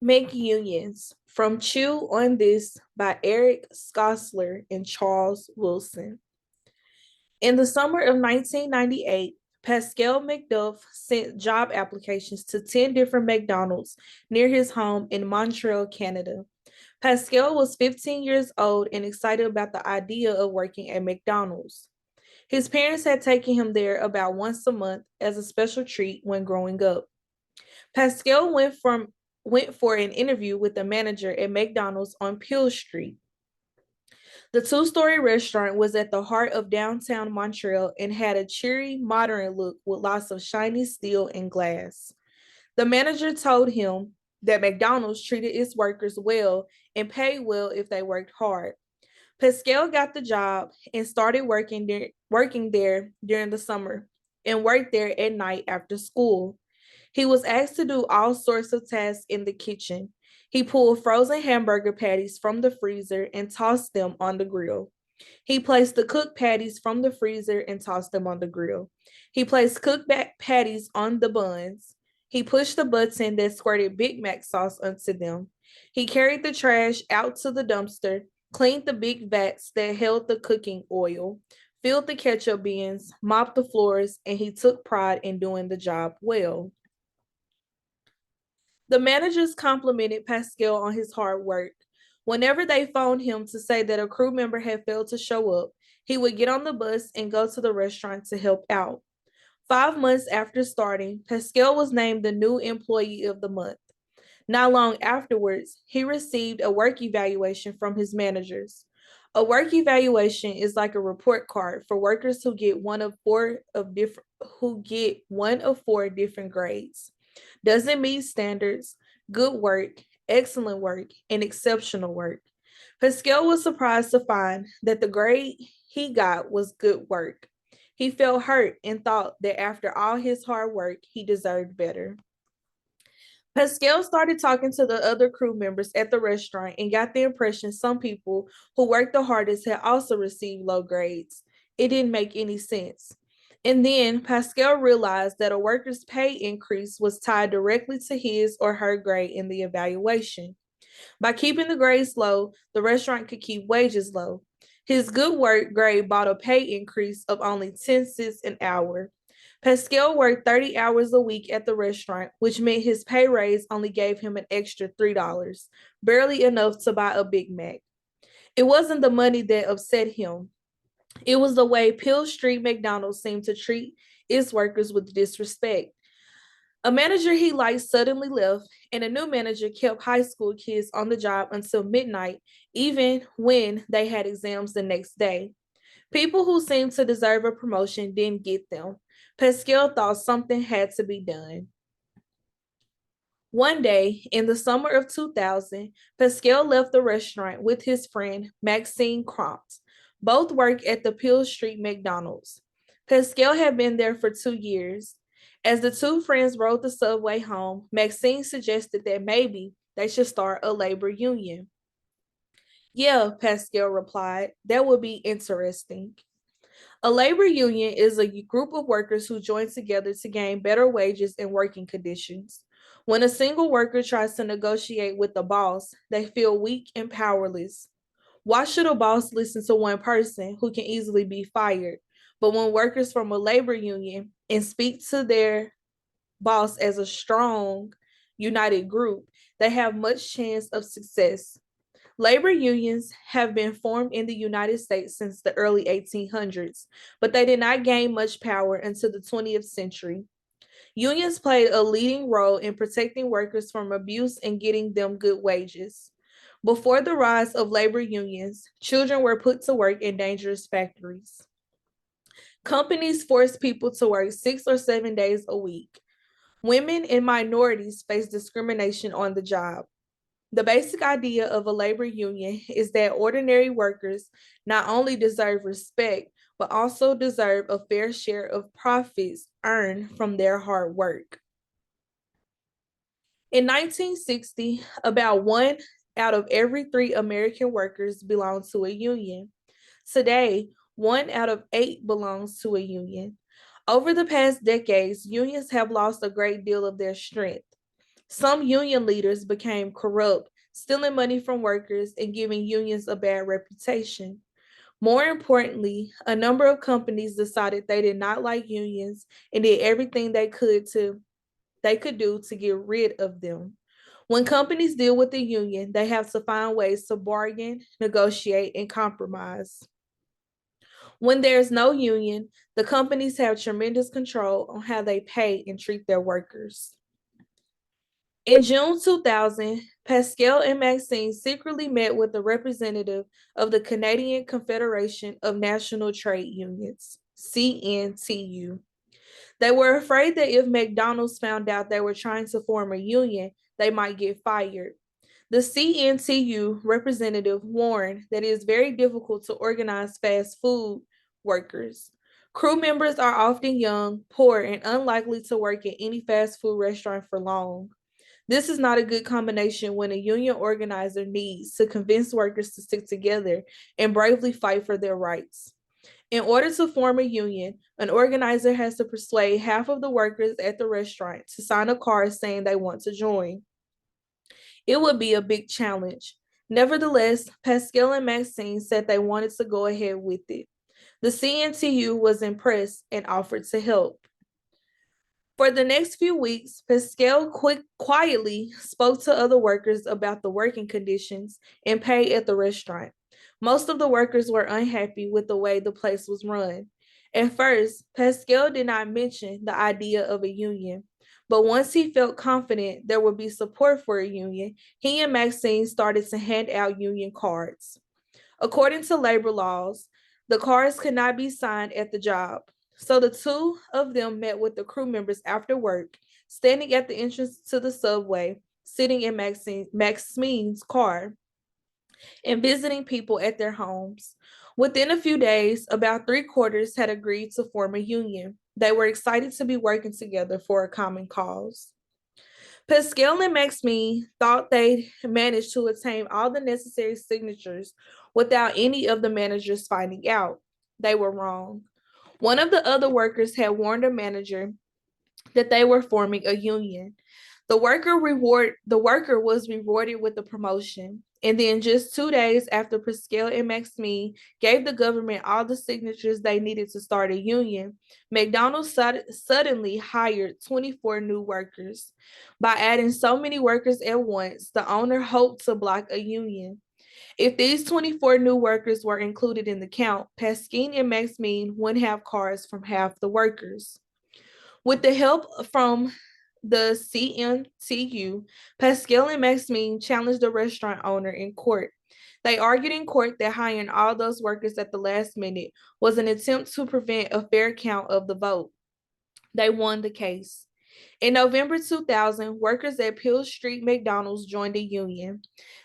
McUnions from Chew on This by Eric Skosler and Charles Wilson. In the summer of 1998, Pascal McDuff sent job applications to 10 different McDonald's near his home in Montreal, Canada. Pascal was 15 years old and excited about the idea of working at McDonald's. His parents had taken him there about once a month as a special treat when growing up. Pascal went for an interview with the manager at McDonald's on Peel Street. The two-story restaurant was at the heart of downtown Montreal and had a cheery, modern look with lots of shiny steel and glass. The manager told him that McDonald's treated its workers well and paid well if they worked hard. Pascal got the job and started working there during the summer and worked there at night after school. He was asked to do all sorts of tasks in the kitchen. He pulled frozen hamburger patties from the freezer and tossed them on the grill. He placed the cooked patties from the freezer and tossed them on the grill. He placed cooked patties on the buns. He pushed the button that squirted Big Mac sauce onto them. He carried the trash out to the dumpster, cleaned the big vats that held the cooking oil, filled the ketchup bins, mopped the floors, and he took pride in doing the job well. The managers complimented Pascal on his hard work. Whenever they phoned him to say that a crew member had failed to show up, he would get on the bus and go to the restaurant to help out. 5 months after starting, Pascal was named the new employee of the month. Not long afterwards, he received a work evaluation from his managers. A work evaluation is like a report card for workers who get one of four different grades. Doesn't meet standards, good work, excellent work, and exceptional work. Pascal was surprised to find that the grade he got was good work. He felt hurt and thought that after all his hard work, he deserved better. Pascal started talking to the other crew members at the restaurant and got the impression some people who worked the hardest had also received low grades. It didn't make any sense. And then Pascal realized that a worker's pay increase was tied directly to his or her grade in the evaluation. By keeping the grades low, the restaurant could keep wages low. His good work grade bought a pay increase of only 10 cents an hour. Pascal worked 30 hours a week at the restaurant, which meant his pay raise only gave him an extra $3, barely enough to buy a Big Mac. It wasn't the money that upset him. It was the way Peel Street McDonald's seemed to treat its workers with disrespect. A manager he liked suddenly left, and a new manager kept high school kids on the job until midnight, even when they had exams the next day. People who seemed to deserve a promotion didn't get them. Pascal thought something had to be done. One day, in the summer of 2000, Pascal left the restaurant with his friend Maxine Crompton. Both worked at the Peel Street McDonald's. Pascal had been there for 2 years. As the two friends rode the subway home, Maxine suggested that maybe they should start a labor union. Yeah, Pascal replied, that would be interesting. A labor union is a group of workers who join together to gain better wages and working conditions. When a single worker tries to negotiate with the boss, they feel weak and powerless. Why should a boss listen to one person who can easily be fired? But when workers from a labor union and speak to their boss as a strong, united group, they have much chance of success. Labor unions have been formed in the United States since the early 1800s, but they did not gain much power until the 20th century. Unions played a leading role in protecting workers from abuse and getting them good wages. Before the rise of labor unions, children were put to work in dangerous factories. Companies forced people to work 6 or 7 days a week. Women and minorities face discrimination on the job. The basic idea of a labor union is that ordinary workers not only deserve respect, but also deserve a fair share of profits earned from their hard work. In 1960, about 1 out of every 3 American workers belonged to a union. Today, 1 out of 8 belongs to a union. Over the past decades, unions have lost a great deal of their strength. Some union leaders became corrupt, stealing money from workers and giving unions a bad reputation. More importantly, a number of companies decided they did not like unions and did everything they could do to get rid of them. When companies deal with the union, they have to find ways to bargain, negotiate, and compromise. When there's no union, the companies have tremendous control on how they pay and treat their workers. In June 2000, Pascal and Maxine secretly met with the representative of the Canadian Confederation of National Trade Unions, CNTU. They were afraid that if McDonald's found out they were trying to form a union, they might get fired. The CNTU representative warned that it is very difficult to organize fast food workers. Crew members are often young, poor, and unlikely to work at any fast food restaurant for long. This is not a good combination when a union organizer needs to convince workers to stick together and bravely fight for their rights. In order to form a union, an organizer has to persuade half of the workers at the restaurant to sign a card saying they want to join. It would be a big challenge. Nevertheless, Pascal and Maxine said they wanted to go ahead with it. The CNTU was impressed and offered to help. For the next few weeks, Pascal quietly spoke to other workers about the working conditions and pay at the restaurant. Most of the workers were unhappy with the way the place was run. At first, Pascal did not mention the idea of a union, but once he felt confident there would be support for a union, he and Maxine started to hand out union cards. According to labor laws, the cards could not be signed at the job. So the two of them met with the crew members after work, standing at the entrance to the subway, sitting in Maxine's car, and visiting people at their homes. Within a few days, about three-quarters had agreed to form a union. They were excited to be working together for a common cause. Pascal and Maxime thought they managed to attain all the necessary signatures without any of the managers finding out. They were wrong. One of the other workers had warned a manager that they were forming a union. The worker was rewarded with a promotion. And then just 2 days after Pascal and Maxime gave the government all the signatures they needed to start a union, McDonald's suddenly hired 24 new workers. By adding so many workers at once, the owner hoped to block a union. If these 24 new workers were included in the count, Pasquine and Maxime wouldn't have cars from half the workers. With the help from the CNTU, Pascal and Maxime challenged the restaurant owner in court. They argued in court that hiring all those workers at the last minute was an attempt to prevent a fair count of the vote. They won the case. In November 2000, workers at Peel Street McDonald's joined a union.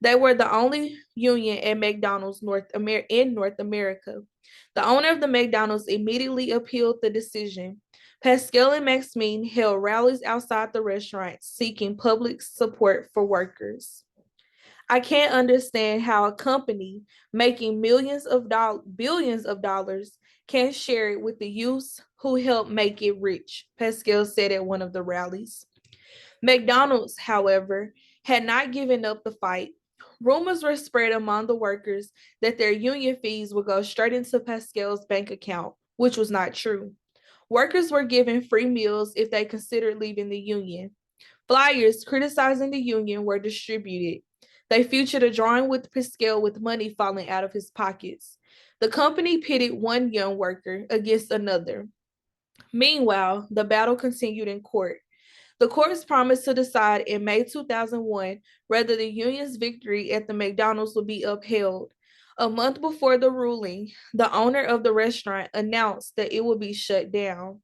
They were the only union at McDonald's in North America. The owner of the McDonald's immediately appealed the decision. Pascal and Maxime held rallies outside the restaurant seeking public support for workers. I can't understand how a company making billions of dollars can share it with the youths who helped make it rich, Pascal said at one of the rallies. McDonald's, however, had not given up the fight. Rumors were spread among the workers that their union fees would go straight into Pascal's bank account, which was not true. Workers were given free meals if they considered leaving the union. Flyers criticizing the union were distributed. They featured a drawing with Pascal with money falling out of his pockets. The company pitted one young worker against another. Meanwhile, the battle continued in court. The courts promised to decide in May 2001 whether the union's victory at the McDonald's would be upheld. A month before the ruling, the owner of the restaurant announced that it would be shut down.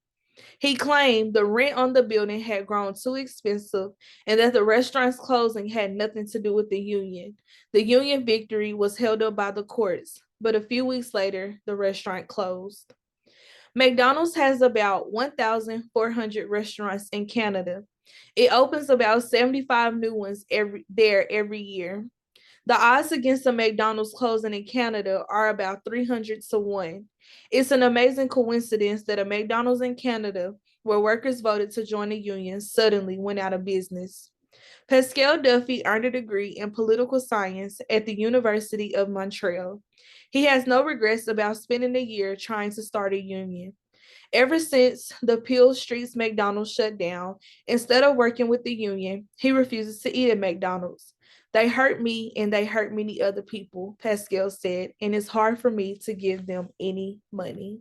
He claimed the rent on the building had grown too expensive and that the restaurant's closing had nothing to do with the union. The union victory was held up by the courts, but a few weeks later, the restaurant closed. McDonald's has about 1,400 restaurants in Canada. It opens about 75 new ones every year. The odds against a McDonald's closing in Canada are about 300 to 1. It's an amazing coincidence that a McDonald's in Canada, where workers voted to join the union, suddenly went out of business. Pascal Duffy earned a degree in political science at the University of Montreal. He has no regrets about spending a year trying to start a union. Ever since the Peel Street's McDonald's shut down, instead of working with the union, he refuses to eat at McDonald's. They hurt me and they hurt many other people, Pascal said, and it's hard for me to give them any money.